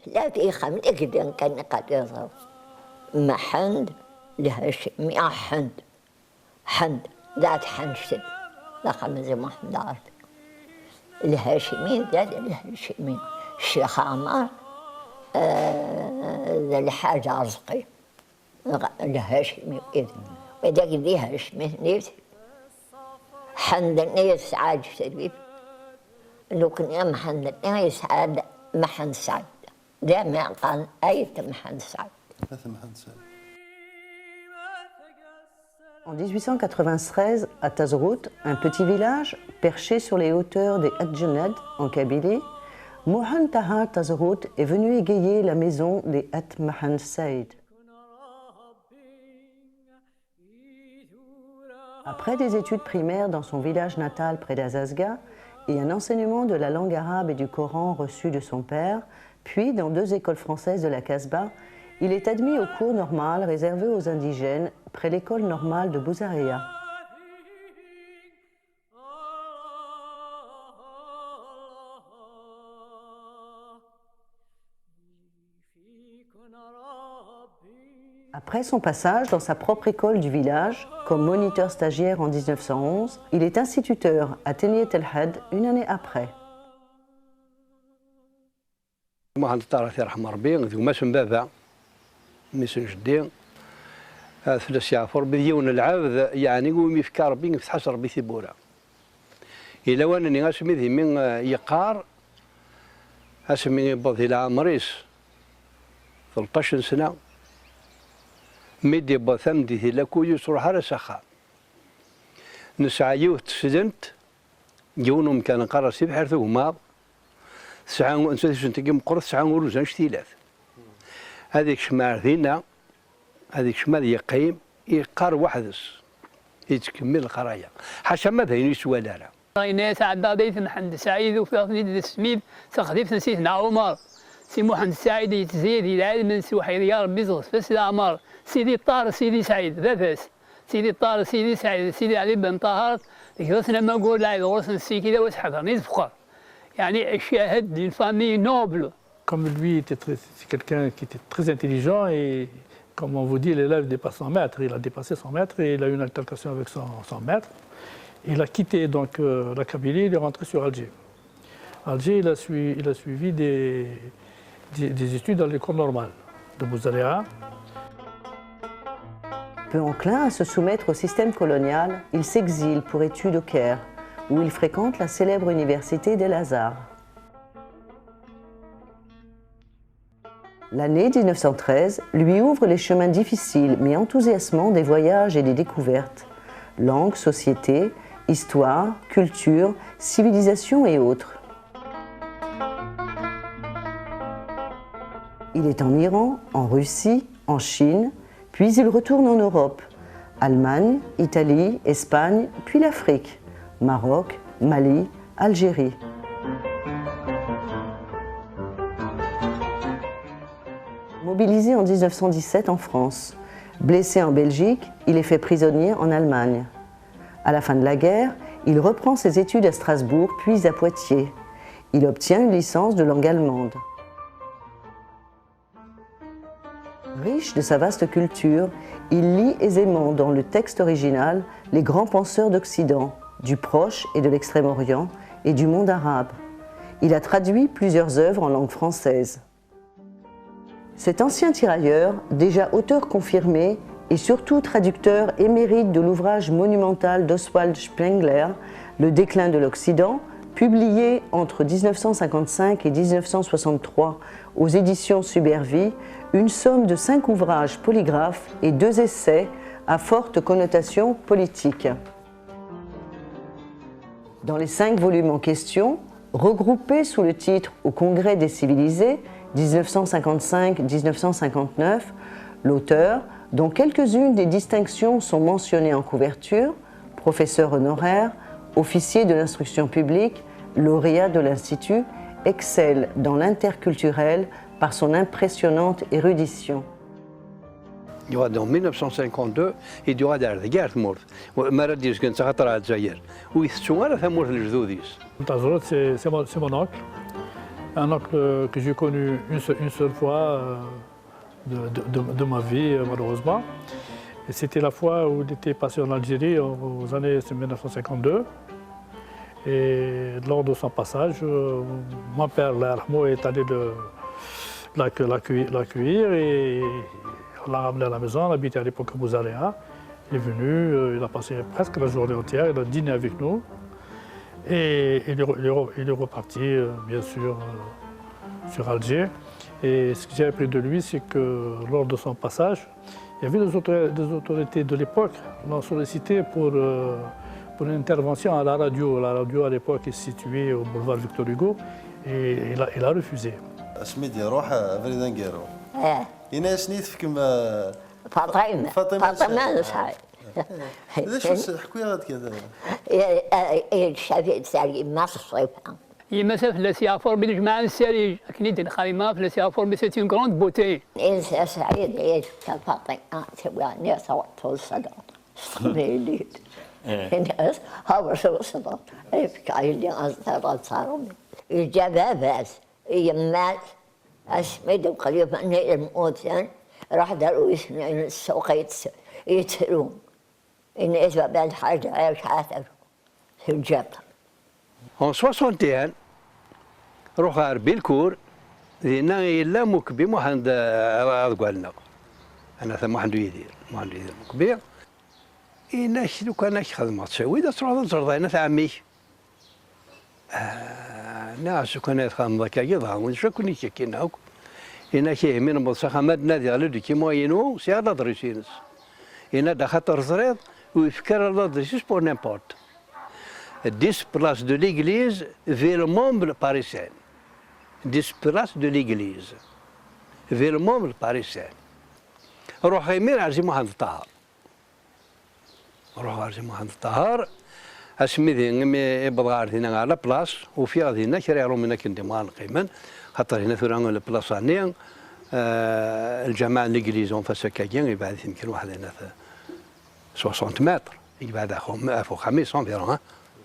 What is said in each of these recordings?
لا في خمسة كده كان قد ما حند الهاشمي حند ذات حنشد لا خمس محمد عارف الهاشمي ذات الهاشمي الشيخ عمار ذا الحاج عزقي الهاشمي إذن وذاك ذي هاشمي نيت حند نيت عاج سليم لو كان محند نيت عاد محن سعد ده ما قال أي محن سعد. En 1893, à Tazrout, un petit village perché sur les hauteurs des Adjened, en Kabylie, Mohan Tahar Tazrout est venu égayer la maison des At Mahan Saïd. Après des études primaires dans son village natal près d'Azazga et un enseignement de la langue arabe et du Coran reçu de son père, puis dans 2 écoles françaises de la Casbah, il est admis au cours normal réservé aux indigènes près l'école normale de Bouzaréa. Après son passage dans sa propre école du village, comme moniteur stagiaire en 1911, il est instituteur à Teniyat el-Had une année après. محمد طارق يرحم ربي ذو ماسن بابا ميسن جدي ثلاث يعفر بديون العابد يعني قومي في كاربين في حسر ربي ثبورة إلا وانني اسمي ذي من يقار اسمي بضي العمريس 13 سنة ميدي بثمدي ذي لكو يسر حرس أخا نسعيوه تسدنت جونهم كان قرصي بحرث وماض ساعة نتاكي مقرص ساعة وروزان شتيلات هذيك شمال ذينا هذيك شمال يقيم يقار وحدس يتكمل القرايه حاشا ما ذاين يسوى لا ناس عدا ديت محمد سعيد وفي السميد تخذيف نسيتنا عمر سي محمد سعيد يتزيد الى من سي وحيد يا ربي زغس بس العمر سيدي الطار سيدي سعيد باباس سيدي الطار سيدي سعيد سيدي علي بن طاهر ذيك لما نقول لا غرس نسي كذا وسحقني فقر يعني شاهد d'une famille noble. Comme lui, c'est quelqu'un qui était très intelligent et, comme on vous dit, l'élève dépasse son maître. Il a dépassé son maître et il a eu une altercation avec son maître. Il a quitté donc la Kabylie, il est rentré sur Alger. Alger, il a suivi des études dans l'école normale de Bouzaréa. Peu enclin à se soumettre au système colonial, il s'exile pour études au Caire, où il fréquente la célèbre université d'El-Azhar. L'année 1913 lui ouvre les chemins difficiles mais enthousiasmants des voyages et des découvertes. Langue, société, histoire, culture, civilisation et autres. Il est en Iran, en Russie, en Chine, puis il retourne en Europe. Allemagne, Italie, Espagne, puis l'Afrique. Maroc, Mali, Algérie. Mobilisé en 1917 en France, blessé en Belgique, il est fait prisonnier en Allemagne. À la fin de la guerre, il reprend ses études à Strasbourg, puis à Poitiers. Il obtient une licence de langue allemande. Riche de sa vaste culture, il lit aisément dans le texte original les grands penseurs d'Occident, du Proche et de l'Extrême-Orient et du monde arabe. Il a traduit plusieurs œuvres en langue française. Cet ancien tirailleur, déjà auteur confirmé et surtout traducteur émérite de l'ouvrage monumental d'Oswald Spengler, Le déclin de l'Occident, publié entre 1955 et 1963 aux éditions Subervie, une somme de 5 ouvrages polygraphes et 2 essais à forte connotation politique. Dans les 5 volumes en question, regroupés sous le titre « Au Congrès des civilisés » 1955-1959, l'auteur, dont quelques-unes des distinctions sont mentionnées en couverture, professeur honoraire, officier de l'instruction publique, lauréat de l'Institut, excelle dans l'interculturel par son impressionnante érudition. En 1952 يدوها دار كاع تمورت ما رديش كانت خطرها الجزائر ويثسوا على ثمورت الجدوديس. Tazrout, c'est mon oncle. Un oncle que j'ai connu une seule fois de ma vie, malheureusement. Et c'était la fois où il était passé en Algérie aux années 1952. Et lors de son passage, mon père, l'Armo, est allé l'accueillir et on l'a ramené à la maison. On habitait à l'époque à Bouzaléa. Il est venu, il a passé presque la journée entière, il a dîné avec nous. Et il est reparti, bien sûr, sur Alger. Et ce que j'ai appris de lui, c'est que lors de son passage, il y avait des autorités de l'époque qui l'ont sollicité pour une intervention à la radio. La radio, à l'époque, est située au boulevard Victor Hugo, et il a refusé. اسميدي روح فريدة نقيرو يناس نيت فيكم فاطمة صحيح ليش حكوا غاد كذا الشافعي تسالي ما الصيفة يمسا في لاسيافور بالجماعة السريج أكنيد الخريمة في لاسيافور بسيتين كروند بوتي إنسان سعيد عيش كفاطمة تبغى ناس توصل الليل الناس هو شو صدق يفكر اللي أصدر صاروا الجبهة بس يمات أسمد وقريب من الموتان راح داروا يسمعون السوق يتسرون الناس بعد حاجة عايش عاثروا في الجبهة. En 61 روح غاربي الكور لأن إلا مكبي محمد قالنا أنا ثم محمد يدير مكبي إنا شنو كان خدمة تسوي دا تروح ترضينا تعمي ناس كنا يتخدم ذاك يضع ونشا كوني كيناوك إنا شيء من بصخة مدنا ديالو ديكي موينو سيادة دريسينس إنا دا خاطر زريض ويفكر الله دريسيس بور نيمبورت 10 places de l'église vers le membre parisien. 10 places de l'église vers le membre parisien. روح يمين عزيز محمد الطاهر. روح عزيز محمد الطاهر اسمي ذي بضغار هنا على بلاص وفي هنا شريعهم من كنت مال قيمن خاطر هنا ثوران البلاصانيين الجماعة الإنجليز هم فسكاكين يبعد يمكن واحد هنا 60 متر يبعد فوق 500 انفيرون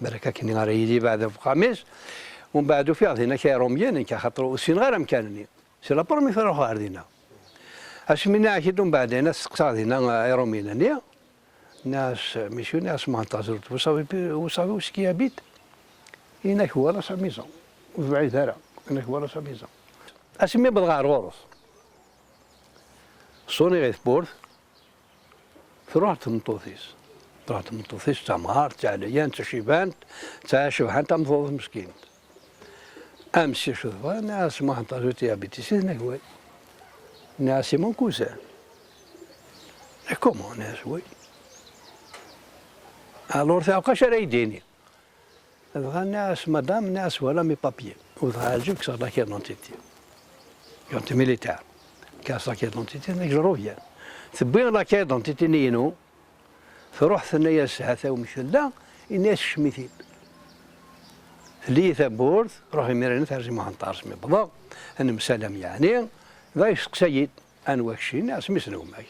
بركة كني غاريدي بعد فوق 500 ومن بعد في هنا كيروميين كخاطر وسين غير مكانني سي لا برومي فروح هنا اسمينا اكيد من بعد ناس قصاد هنا ايرومينانيا ناس مشيو ناس ما انتظرت وصافي وسكي بيت هناك هو راس ميزون وبعيد هرا هناك هو راس ميزون اسمي بضغار غورس صوني غيث بورث رحت مطوثيس تاع مهار تاع ليان تاع شيبان تاع شبحان تاع مفوض مسكين امشي شوف ناس ما انتظرت يا بيتي سيدنا هو ناس من كوسان كومون ناس وي الور تاع قشر يديني هذا ناس مدام ناس ولا مي بابيي وذا جوك صار لك لونتيتي كنت ميليتار كاس لك لونتيتي نجروفيا ثبين لك لونتيتي نينو فروح ثنيا الساعة ومشلا الناس شميثين لي ثبورث روح يميرين ثارزي محن طارس من بضا أنا مسلم يعني ذا يسقسيد أنا وكشي ناس مسنو معي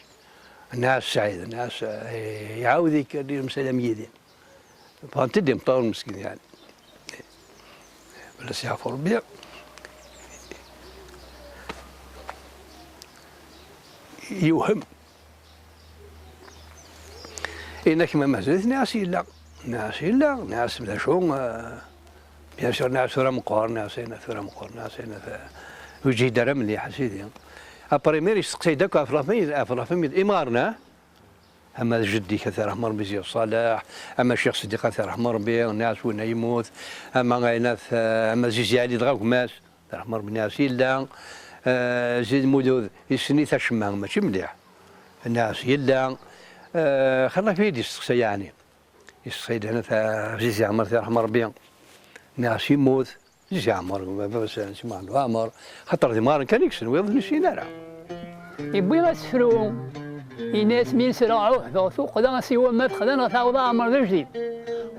الناس سعيدة الناس يعاودك اللي مسلم يدين فانتدي مطول مسكين يعني ولا سيعفو ربيع يوهم إنك ما مهزوث ناس ناس بلا شو بيان سور ناس ثورة مقهر ناس هنا وجه درا مليح سيدي أبريمير يستقصي داك أفرافيميد إمارنا أما جدي كثر رحمه ربي زي صالح أما الشيخ صديق كثر رحمه ربي الناس وين يموت أما غيناث أما زيزيالي دغاك ماس رحمه ربي ناس يلا زيد مودود يسني تشمع ماشي مليح الناس يلا خلنا في يدي يستقصي يعني يستقصي هنا زيزي عمر رحمه ربي ناس يموت زيزي عمر بس ما عنده عمر خاطر ديمار كان يكسن ويظن شينارا يبغي غاسفرو الناس مين سرعوا ثوق دا سيوا ما خدنا تعوض عمر جديد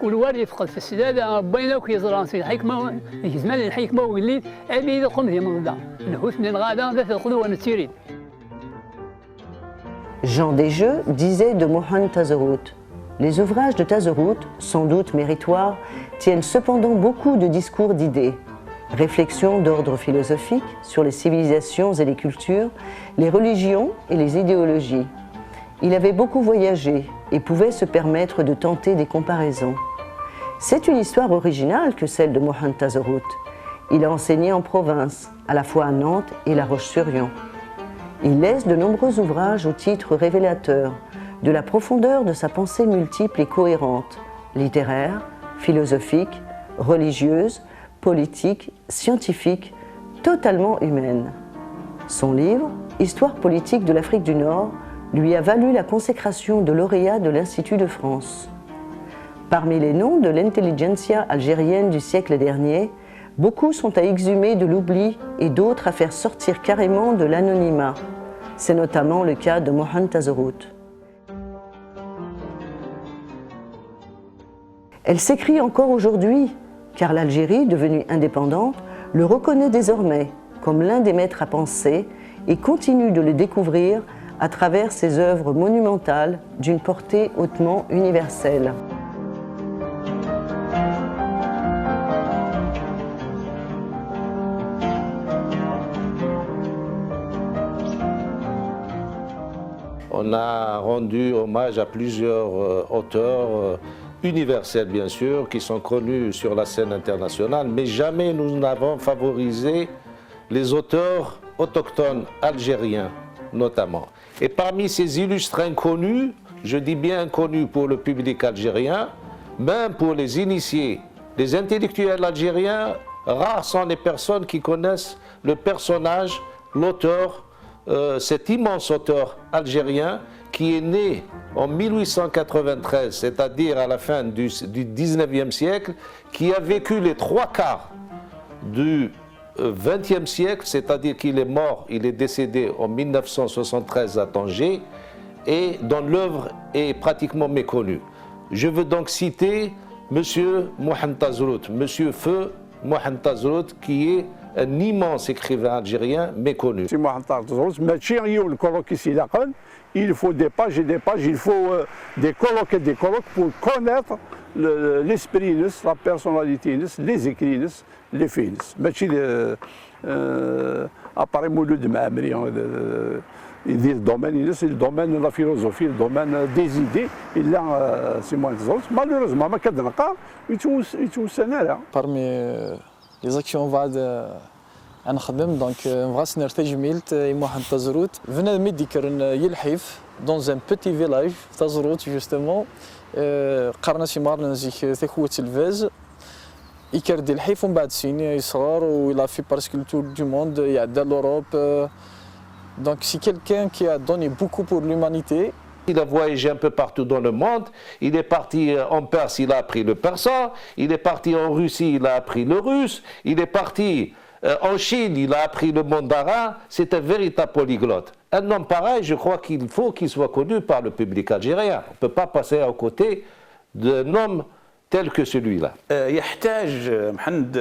كل واحد يفقد في السداده ربينا وكيزران في الحكمه يزمان الحكمه ويلي ابي قم في من نهوث من الغاده ذات القدوه نتيرين. Jean Desjeux disait de Mohan Tazerout: les ouvrages de Tazerout, sans doute méritoires, tiennent cependant beaucoup de discours d'idées. réflexions d'ordre philosophique sur les civilisations et les cultures, les religions et les idéologies. Il avait beaucoup voyagé et pouvait se permettre de tenter des comparaisons. C'est une histoire originale que celle de Mohand Tazorout. Il a enseigné en province, à la fois à Nantes et La Roche-sur-Yon. Il laisse de nombreux ouvrages au titre révélateur de la profondeur de sa pensée multiple et cohérente, littéraire, philosophique, religieuse, politique, scientifique, totalement humaine. Son livre, Histoire politique de l'Afrique du Nord, lui a valu la consécration de lauréat de l'Institut de France. Parmi les noms de l'intelligentsia algérienne du siècle dernier, beaucoup sont à exhumer de l'oubli et d'autres à faire sortir carrément de l'anonymat. C'est notamment le cas de Mohand Tazorout. Elle s'écrit encore aujourd'hui, car l'Algérie, devenue indépendante, le reconnaît désormais comme l'un des maîtres à penser et continue de le découvrir à travers ses œuvres monumentales d'une portée hautement universelle. On a rendu hommage à plusieurs auteurs universels, bien sûr, qui sont connus sur la scène internationale, mais jamais nous n'avons favorisé les auteurs autochtones algériens, notamment. Et parmi ces illustres inconnus, je dis bien inconnus pour le public algérien, même pour les initiés, les intellectuels algériens, rares sont les personnes qui connaissent le personnage, l'auteur, cet immense auteur algérien qui est né en 1893, c'est-à-dire à la fin du 19e siècle, qui a vécu les 3/4 du 20e siècle, c'est-à-dire qu'il est mort, il est décédé en 1973 à Tanger, et dont l'œuvre est pratiquement méconnue. Je veux donc citer M. Mohand Tazorout, M. Feu Mohand Tazorout, qui est un immense écrivain algérien méconnu. Il faut des pages et des pages, il faut des colloques et des colloques pour connaître l'esprit, la personnalité, les écrits, les films. Après Mouloud Mamri, il le domaine de la philosophie, le domaine des idées, il a Simon Tazorout. Malheureusement, ما كنلقى يتوسنا لا. Parmi les actions بعد نخدم دونك نبغى نرتجميلت Mohand Tazorout فينا ميديكر يلحف dans un petit village Tazorout justement قرنا شي مار نزيك ثكوة الفاز يكردي الحيف ومن بعد سيني صغار ولا في presque le tour du monde يعدى l'Europe donc c'est quelqu'un qui a donné beaucoup pour l'humanité. Il a voyagé un peu partout dans le monde, il est parti en Perse, il a appris le persan, il est parti en Russie, il a appris le russe, il est parti en Chine, il a appris le mandarin, c'est un véritable polyglotte. Un homme pareil, je crois qu'il faut qu'il soit connu par le public algérien. On ne peut pas passer à côté d'un homme tel que celui-là. يحتاج محمد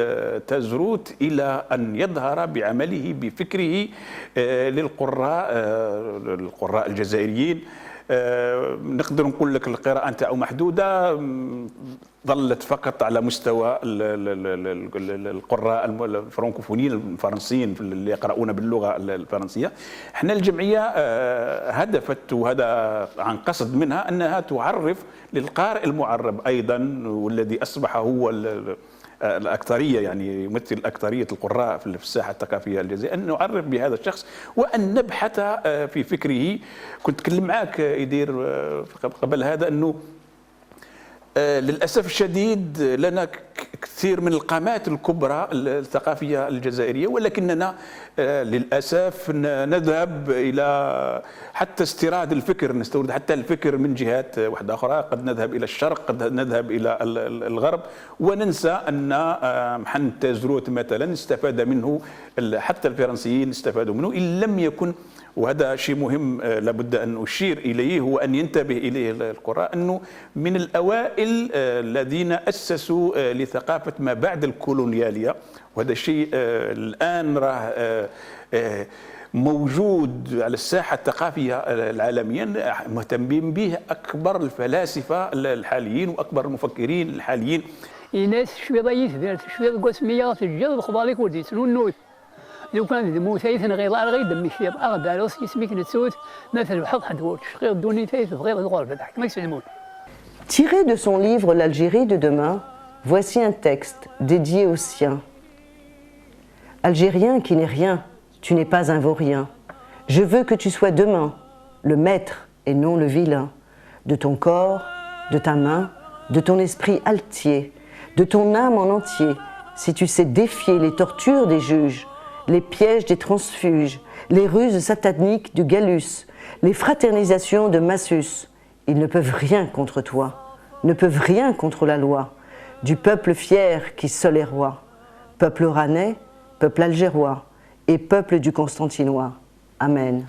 تازروت إلى أن يظهر بعمله بفكره للقراء الجزائريين. نقدر نقول لك القراءة نتاعو محدودة، ظلت فقط على مستوى القراء الفرنكوفونيين الفرنسيين اللي يقرؤون باللغة الفرنسية. احنا الجمعية هدفت، وهذا عن قصد منها، أنها تعرف للقارئ المعرب أيضا، والذي أصبح هو الأكثرية، يعني يمثل أكثرية القراء في الساحة الثقافية الجزائرية، أن نعرف بهذا الشخص وأن نبحث في فكره. كنت أتكلم معك يدير قبل هذا أنه للأسف الشديد لنا كثير من القامات الكبرى الثقافية الجزائرية، ولكننا للأسف نذهب إلى حتى استيراد الفكر، نستورد حتى الفكر من جهات واحدة أخرى، قد نذهب إلى الشرق، قد نذهب إلى الغرب، وننسى أن محمد تازروت مثلا استفاد منه، حتى الفرنسيين استفادوا منه، إن لم يكن، وهذا شيء مهم لابد أن أشير إليه وأن ينتبه إليه القراء، أنه من الأوائل الذين أسسوا لثقافة ما بعد الكولونيالية، وهذا الشيء الآن راه موجود على الساحة الثقافية العالمية، مهتمين به أكبر الفلاسفة الحاليين وأكبر المفكرين الحاليين. الناس شويه ضيف دارت شويه قسميه تجد الخبالك ودي سنون نوت لو كان موسى غير غير دمي شي اغد على وسي سميك نتسوت مثلا حط حد ورش غير دوني تايف غير الغرفه تحت ما يسلمون. Tiré de son livre L'Algérie de demain, voici un texte dédié aux siens. Algérien qui n'est rien, tu n'es pas un vaurien. Je veux que tu sois demain le maître et non le vilain, de ton corps, de ta main, de ton esprit altier, de ton âme en entier, si tu sais défier les tortures des juges, les pièges des transfuges, les ruses sataniques du Gallus, les fraternisations de Massus, ils ne peuvent rien contre toi, ne peuvent rien contre la loi, du peuple fier qui seul est roi, peuple rannais, peuple algérois et peuple du Constantinois. Amen.